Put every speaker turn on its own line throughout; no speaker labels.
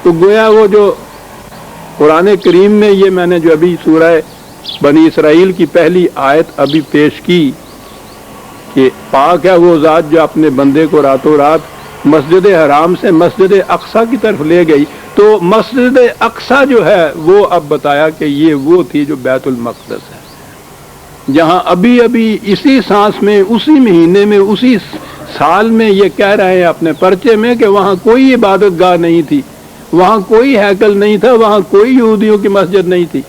تو گویا وہ جو قرآن کریم میں یہ میں نے جو ابھی سورہ بنی اسرائیل کی پہلی آیت ابھی پیش کی کہ پاک ہے وہ ذات جو اپنے بندے کو راتوں رات مسجد حرام سے مسجد اقصیٰ کی طرف لے گئی. تو مسجد اقصیٰ جو ہے وہ اب بتایا کہ یہ وہ تھی جو بیت المقدس ہے، جہاں ابھی ابھی اسی سانس میں، اسی مہینے میں، اسی سال میں یہ کہہ رہے ہیں اپنے پرچے میں کہ وہاں کوئی عبادت گاہ نہیں تھی، وہاں کوئی ہیکل نہیں تھا، وہاں کوئی یہودیوں کی مسجد نہیں تھی.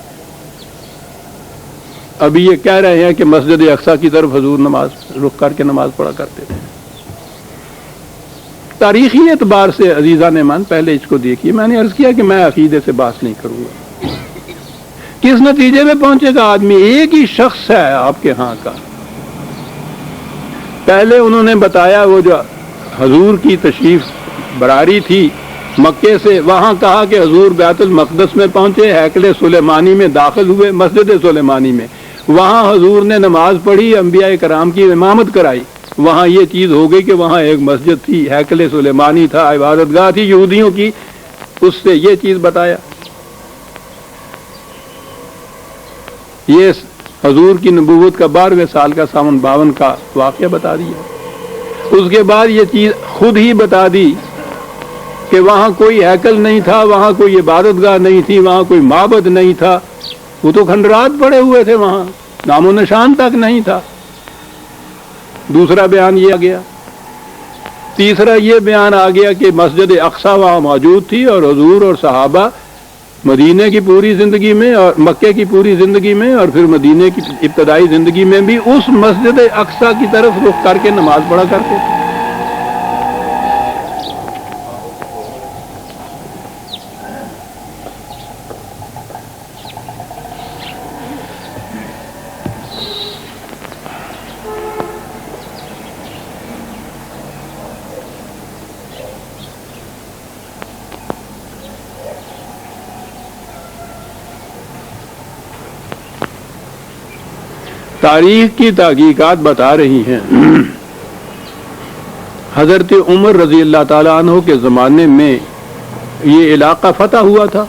ابھی یہ کہہ رہے ہیں کہ مسجد اقصیٰ کی طرف حضور نماز رخ کر کے نماز پڑھا کرتے تھے. تاریخی اعتبار سے عزیزان من پہلے اس کو دیکھیے. میں نے عرض کیا کہ میں عقیدے سے بحث نہیں کروں گا. کس نتیجے میں پہنچے گا آدمی؟ ایک ہی شخص ہے آپ کے ہاں کا. پہلے انہوں نے بتایا وہ جو حضور کی تشریف براری تھی مکے سے، وہاں کہا کہ حضور بیت المقدس میں پہنچے، ہیکل سلیمانی میں داخل ہوئے، مسجد سلیمانی میں، وہاں حضور نے نماز پڑھی، انبیاء کرام کی امامت کرائی. وہاں یہ چیز ہو گئی کہ وہاں ایک مسجد تھی، ہیکل سلیمانی تھا، عبادت گاہ تھی یہودیوں کی. اس سے یہ چیز بتایا. یہ حضور کی نبوت کا 12ویں سال کا ساون 52 کا واقعہ بتا دیا. اس کے بعد یہ چیز خود ہی بتا دی کہ وہاں کوئی ہیکل نہیں تھا، وہاں کوئی عبادت گاہ نہیں تھی، وہاں کوئی معبد نہیں تھا. وہ تو کھنڈرات پڑے ہوئے تھے، وہاں نام و نشان تک نہیں تھا. دوسرا بیان یہ آ گیا. تیسرا یہ بیان آ گیا کہ مسجد اقصیٰ وہاں موجود تھی، اور حضور اور صحابہ مدینے کی پوری زندگی میں اور مکے کی پوری زندگی میں اور پھر مدینے کی ابتدائی زندگی میں بھی اس مسجد اقصیٰ کی طرف رخ کر کے نماز پڑھا کرتے تھے. تاریخ کی تحقیقات بتا رہی ہیں حضرت عمر رضی اللہ تعالیٰ عنہ کے زمانے میں یہ علاقہ فتح ہوا تھا.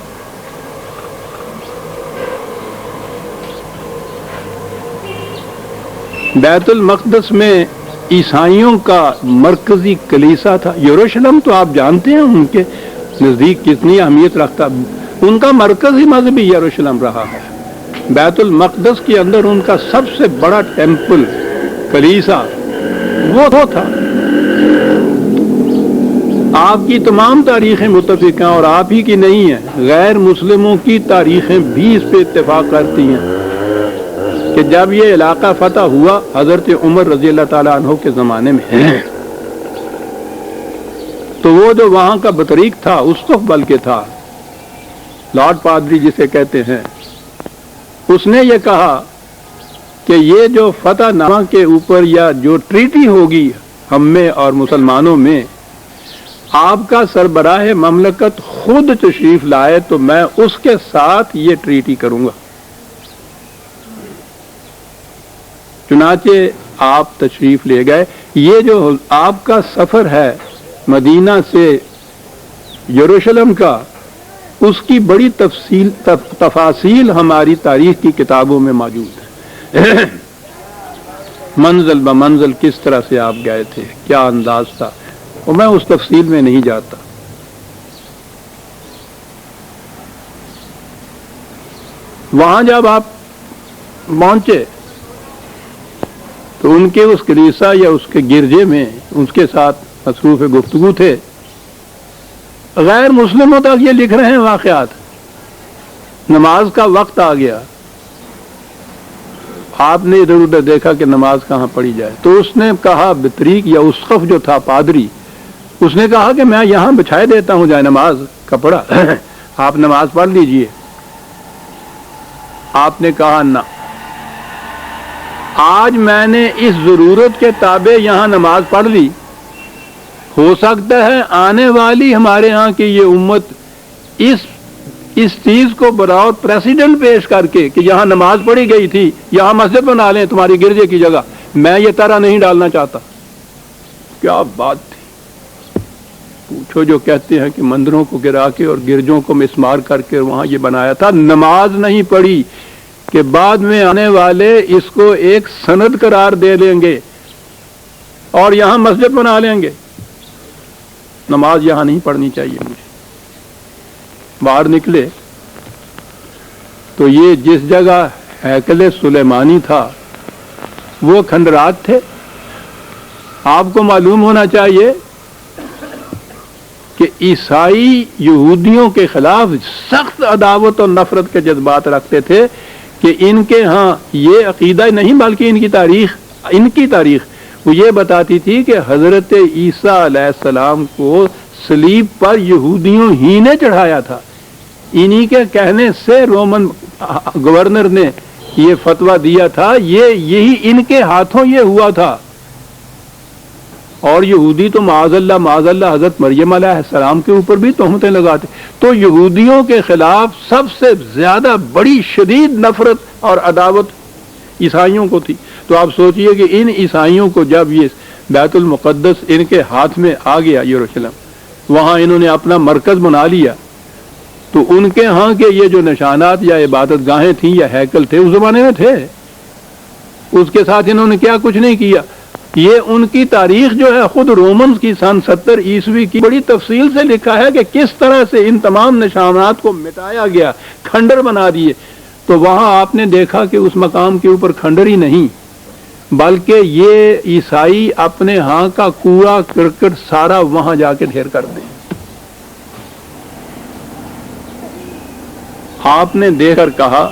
بیت المقدس میں عیسائیوں کا مرکزی کلیسا تھا. یروشلم تو آپ جانتے ہیں ان کے نزدیک کتنی اہمیت رکھتا، ان کا مرکزی مذہبی یروشلم رہا ہے. بیت المقدس کے اندر ان کا سب سے بڑا ٹیمپل کلیسا وہ تھا. آپ کی تمام تاریخیں متفق ہیں اور آپ ہی کی نہیں ہیں، غیر مسلموں کی تاریخیں بھی اس پہ اتفاق کرتی ہیں کہ جب یہ علاقہ فتح ہوا حضرت عمر رضی اللہ تعالیٰ عنہ کے زمانے میں، تو وہ جو وہاں کا بطریق تھا استقبل کے تھا، لارڈ پادری جسے کہتے ہیں، اس نے یہ کہا کہ یہ جو فتح نامہ کے اوپر یا جو ٹریٹی ہوگی ہم میں اور مسلمانوں میں، آپ کا سربراہ مملکت خود تشریف لائے تو میں اس کے ساتھ یہ ٹریٹی کروں گا. چنانچہ آپ تشریف لے گئے. یہ جو آپ کا سفر ہے مدینہ سے یروشلم کا، اس کی بڑی تفاصیل ہماری تاریخ کی کتابوں میں موجود ہے. منزل بمنزل کس طرح سے آپ گئے تھے، کیا انداز تھا، اور میں اس تفصیل میں نہیں جاتا. وہاں جب آپ پہنچے تو ان کے اس کلیسا یا اس کے گرجے میں اس کے ساتھ مصروف گفتگو تھے. غیر مسلموں تک یہ لکھ رہے ہیں واقعات. نماز کا وقت آ گیا، آپ نے ادھر ادھر دیکھا کہ نماز کہاں پڑھی جائے، تو اس نے کہا بطریق یا اسقف جو تھا پادری، اس نے کہا کہ میں یہاں بچھائے دیتا ہوں جائے نماز کپڑا، آپ نماز پڑھ لیجئے. آپ نے کہا نہ، آج میں نے اس ضرورت کے تابع یہاں نماز پڑھ لی، ہو سکتا ہے آنے والی ہمارے ہاں کی یہ امت اس چیز کو برائے پریسیڈنٹ پیش کر کے کہ یہاں نماز پڑھی گئی تھی، یہاں مسجد بنا لیں تمہاری گرجے کی جگہ. میں یہ طرح نہیں ڈالنا چاہتا. کیا بات تھی. پوچھو جو کہتے ہیں کہ مندروں کو گرا کے اور گرجوں کو مسمار کر کے وہاں یہ بنایا تھا، نماز نہیں پڑھی کہ بعد میں آنے والے اس کو ایک سند قرار دے لیں گے اور یہاں مسجد بنا لیں گے. نماز یہاں نہیں پڑھنی چاہیے. مجھے باہر نکلے تو یہ جس جگہ ہیکل سلیمانی تھا وہ کھنڈرات تھے. آپ کو معلوم ہونا چاہیے کہ عیسائی یہودیوں کے خلاف سخت عداوت اور نفرت کے جذبات رکھتے تھے کہ ان کے ہاں یہ عقیدہ نہیں بلکہ ان کی تاریخ وہ یہ بتاتی تھی کہ حضرت عیسیٰ علیہ السلام کو صلیب پر یہودیوں ہی نے چڑھایا تھا. انہی کے کہنے سے رومن گورنر نے یہ فتویٰ دیا تھا، یہی ان کے ہاتھوں یہ ہوا تھا. اور یہودی تو معاذ اللہ حضرت مریم علیہ السلام کے اوپر بھی تہمتیں لگاتے. تو یہودیوں کے خلاف سب سے زیادہ بڑی شدید نفرت اور عداوت عیسائیوں کو تھی. تو آپ سوچئے کہ ان عیسائیوں کو جب یہ بیت المقدس ان کے ہاتھ میں آ گیا یروشلم، وہاں انہوں نے اپنا مرکز بنا لیا، تو ان کے ہاں کے یہ جو نشانات یا عبادت گاہیں تھیں یا ہیکل تھے اس زمانے میں تھے. اس کے ساتھ انہوں نے کیا کچھ نہیں کیا. یہ ان کی تاریخ جو ہے خود رومنز کی سن 70 عیسوی کی بڑی تفصیل سے لکھا ہے کہ کس طرح سے ان تمام نشانات کو مٹایا گیا، کھنڈر بنا دیے. تو وہاں آپ نے دیکھا کہ اس مقام کے اوپر کھنڈر ہی نہیں بلکہ یہ عیسائی اپنے ہاں کا کوڑا کرکٹ سارا وہاں جا کے ڈھیر کر دیں. آپ نے دیکھ کر کہا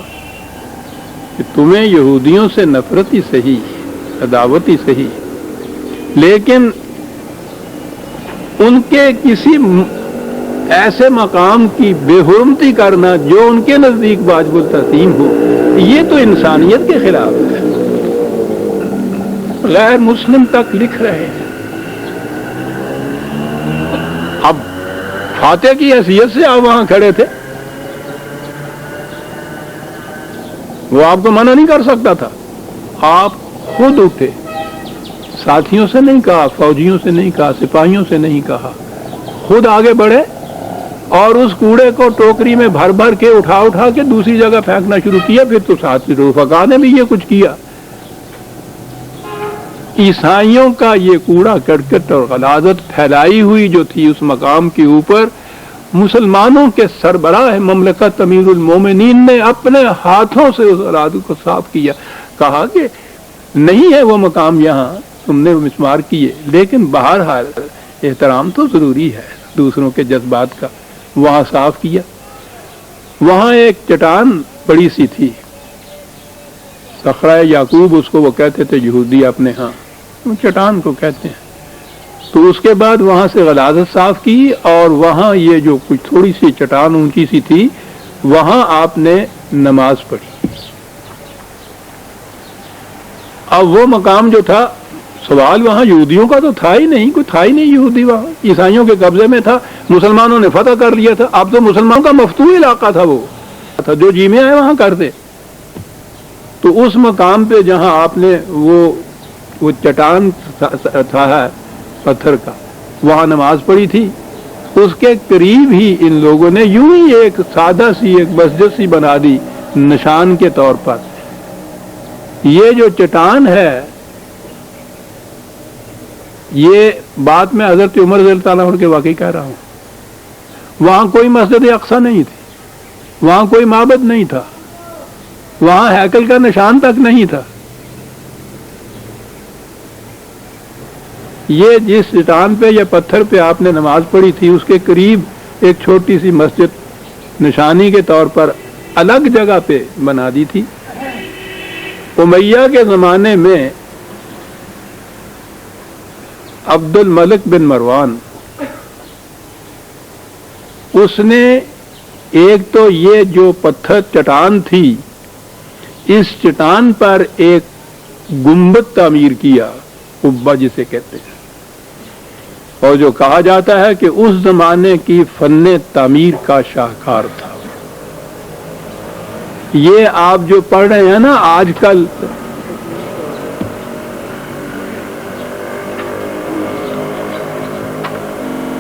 کہ تمہیں یہودیوں سے نفرت ہی صحیح، عداوت ہی صحیح، لیکن ان کے کسی ایسے مقام کی بے حرمتی کرنا جو ان کے نزدیک واجب التسلیم ہو، یہ تو انسانیت کے خلاف ہے. غیر مسلم تک لکھ رہے ہیں. اب فاتح کی حیثیت سے آپ وہاں کھڑے تھے، وہ آپ کو منع نہیں کر سکتا تھا. آپ خود اٹھے، ساتھیوں سے نہیں کہا، فوجیوں سے نہیں کہا، سپاہیوں سے نہیں کہا، خود آگے بڑھے اور اس کوڑے کو ٹوکری میں بھر بھر کے اٹھا کے دوسری جگہ پھینکنا شروع کیا. پھر تو ساتھی رفقا نے بھی یہ کچھ کیا. عیسائیوں کا یہ کوڑا کرکٹ اور غلاظت پھیلائی ہوئی جو تھی اس مقام کے اوپر، مسلمانوں کے سربراہ مملکت امیر المومنین نے اپنے ہاتھوں سے اس غلاظت کو صاف کیا. کہا کہ نہیں ہے وہ مقام یہاں، تم نے مسمار کیے، لیکن بہرحال احترام تو ضروری ہے دوسروں کے جذبات کا. وہاں صاف کیا. وہاں ایک چٹان بڑی سی تھی، صخرہ یعقوب اس کو وہ کہتے تھے یہودی اپنے ہاں، چٹان کو کہتے ہیں. تو اس کے بعد وہاں سے غلاظت صاف کی اور وہاں یہ جو کچھ تھوڑی سی چٹان اونچی سی تھی وہاں آپ نے نماز پڑھی. اب وہ مقام جو تھا، سوال وہاں یہودیوں کا تو تھا ہی نہیں، کوئی تھا ہی نہیں یہودی وہاں، عیسائیوں کے قبضے میں تھا، مسلمانوں نے فتح کر لیا تھا. اب تو مسلمانوں کا مفتوح علاقہ تھا، وہ تھا جو جی میں آئے وہاں کرتے. تو اس مقام پہ جہاں آپ نے وہ چٹان تھا پتھر کا، وہاں نماز پڑھی تھی. اس کے قریب ہی ان لوگوں نے یوں ہی ایک سادہ سی ایک مسجد سی بنا دی نشان کے طور پر. یہ جو چٹان ہے، یہ بات میں حضرت عمر رضی اللہ تعالیٰ عنہ کے واقعی کہہ رہا ہوں. وہاں کوئی مسجد اقصی نہیں تھی، وہاں کوئی معبد نہیں تھا، وہاں ہیکل کا نشان تک نہیں تھا. یہ جس چٹان پہ یا پتھر پہ آپ نے نماز پڑھی تھی اس کے قریب ایک چھوٹی سی مسجد نشانی کے طور پر الگ جگہ پہ بنا دی تھی. امیہ کے زمانے میں عبد الملک بن مروان، اس نے ایک تو یہ جو پتھر چٹان تھی اس چٹان پر ایک گنبد تعمیر کیا، قبہ جسے کہتے ہیں، اور جو کہا جاتا ہے کہ اس زمانے کی فن تعمیر کا شاہکار تھا. یہ آپ جو پڑھ رہے ہیں نا آج کل